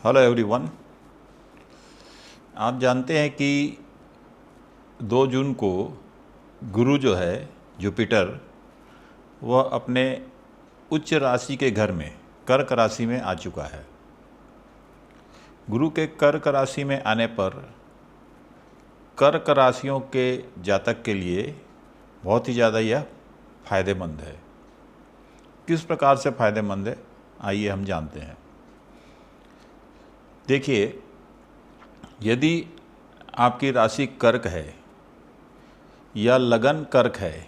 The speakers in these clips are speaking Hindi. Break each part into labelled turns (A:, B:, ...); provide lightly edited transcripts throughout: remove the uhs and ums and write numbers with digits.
A: Hello everyone. आप जानते हैं कि 2 जून को गुरु जो है जुपिटर, वह अपने उच्च राशि के घर में कर्क राशि में आ चुका है। गुरु के कर्क राशि में आने पर कर्क राशियों के जातक के लिए बहुत ही ज़्यादा यह फ़ायदेमंद है। किस प्रकार से फ़ायदेमंद है, आइए हम जानते हैं। देखिए, यदि आपकी राशि कर्क है या लगन कर्क है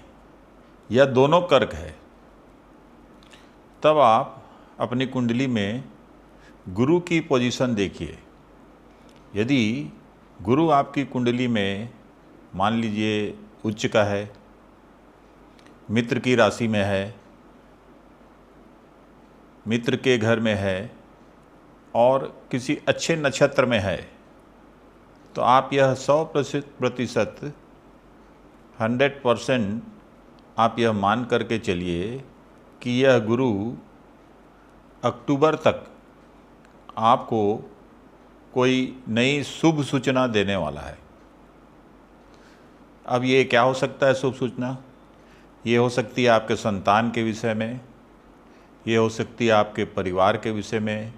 A: या दोनों कर्क है, तब आप अपनी कुंडली में गुरु की पोजीशन देखिए। यदि गुरु आपकी कुंडली में मान लीजिए उच्च का है, मित्र की राशि में है, मित्र के घर में है और किसी अच्छे नक्षत्र में है, तो आप यह 100% 100% आप यह मान करके चलिए कि यह गुरु अक्टूबर तक आपको कोई नई शुभ सूचना देने वाला है। अब ये क्या हो सकता है शुभ सूचना? ये हो सकती है आपके संतान के विषय में, ये हो सकती है आपके परिवार के विषय में,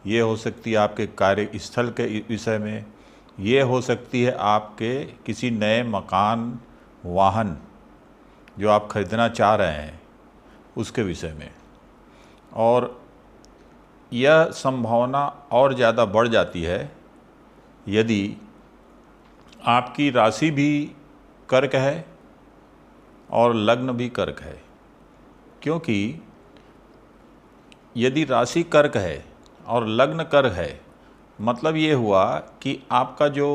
A: ये हो सकती है आपके कार्यस्थल के विषय में, ये हो सकती है आपके किसी नए मकान, वाहन जो आप खरीदना चाह रहे हैं उसके विषय में। और यह संभावना और ज़्यादा बढ़ जाती है यदि आपकी राशि भी कर्क है और लग्न भी कर्क है। क्योंकि यदि राशि कर्क है और लग्न कर्क है, मतलब ये हुआ कि आपका जो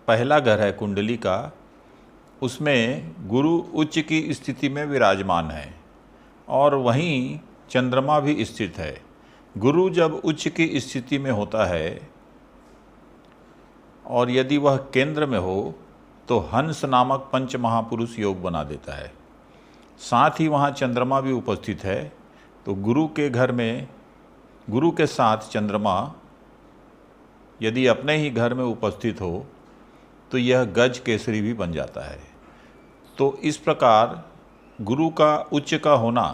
A: पहला घर है कुंडली का, उसमें गुरु उच्च की स्थिति में विराजमान है और वहीं चंद्रमा भी स्थित है। गुरु जब उच्च की स्थिति में होता है और यदि वह केंद्र में हो तो हंस नामक पंच महापुरुष योग बना देता है। साथ ही वहाँ चंद्रमा भी उपस्थित है, तो गुरु के घर में गुरु के साथ चंद्रमा यदि अपने ही घर में उपस्थित हो तो यह गज केसरी भी बन जाता है। तो इस प्रकार गुरु का उच्च का होना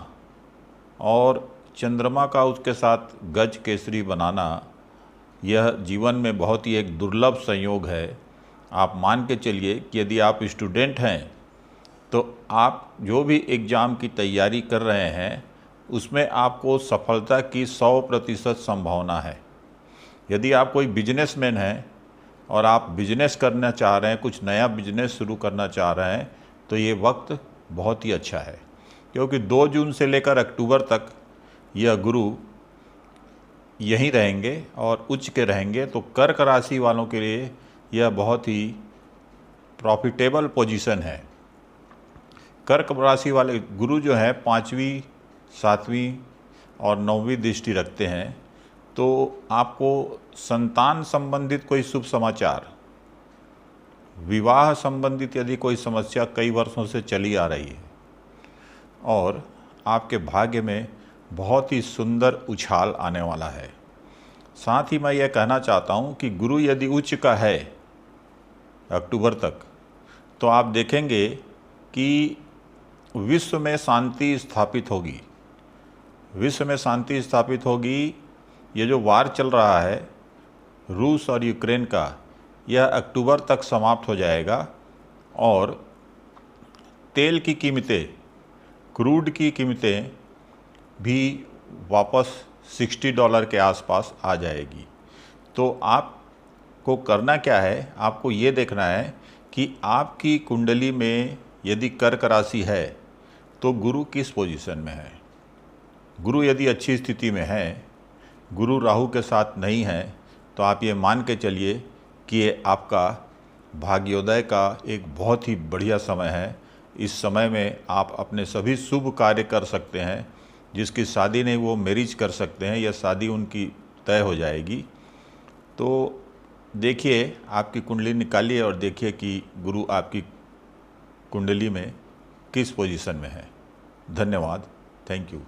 A: और चंद्रमा का उसके साथ गज केसरी बनाना, यह जीवन में बहुत ही एक दुर्लभ संयोग है। आप मान के चलिए कि यदि आप स्टूडेंट हैं तो आप जो भी एग्ज़ाम की तैयारी कर रहे हैं उसमें आपको सफलता की 100% संभावना है। यदि आप कोई बिजनेसमैन हैं और आप बिजनेस करना चाह रहे हैं, कुछ नया बिजनेस शुरू करना चाह रहे हैं, तो ये वक्त बहुत ही अच्छा है। क्योंकि 2 जून से लेकर अक्टूबर तक यह गुरु यहीं रहेंगे और उच्च के रहेंगे। तो कर्क राशि वालों के लिए यह बहुत ही प्रॉफिटेबल पोजीशन है। कर्क राशि वाले गुरु जो है 5वीं, 7वीं और 9वीं दृष्टि रखते हैं। तो आपको संतान संबंधित कोई शुभ समाचार, विवाह संबंधित यदि कोई समस्या कई वर्षों से चली आ रही है और आपके भाग्य में बहुत ही सुंदर उछाल आने वाला है। साथ ही मैं यह कहना चाहता हूँ कि गुरु यदि उच्च का है अक्टूबर तक, तो आप देखेंगे कि विश्व में शांति स्थापित होगी। विश्व में शांति स्थापित होगी। ये जो वार चल रहा है रूस और यूक्रेन का, यह अक्टूबर तक समाप्त हो जाएगा और तेल की कीमतें, क्रूड की कीमतें भी वापस $60 के आसपास आ जाएगी। तो आपको करना क्या है, आपको ये देखना है कि आपकी कुंडली में यदि कर्क राशि है तो गुरु किस पोजीशन में है। गुरु यदि अच्छी स्थिति में है, गुरु राहु के साथ नहीं है, तो आप ये मान के चलिए कि ये आपका भाग्योदय का एक बहुत ही बढ़िया समय है। इस समय में आप अपने सभी शुभ कार्य कर सकते हैं। जिसकी शादी नहीं वो मैरिज कर सकते हैं, या शादी उनकी तय हो जाएगी। तो देखिए, आपकी कुंडली निकालिए और देखिए कि गुरु आपकी कुंडली में किस पोजीशन में है। धन्यवाद। Thank you.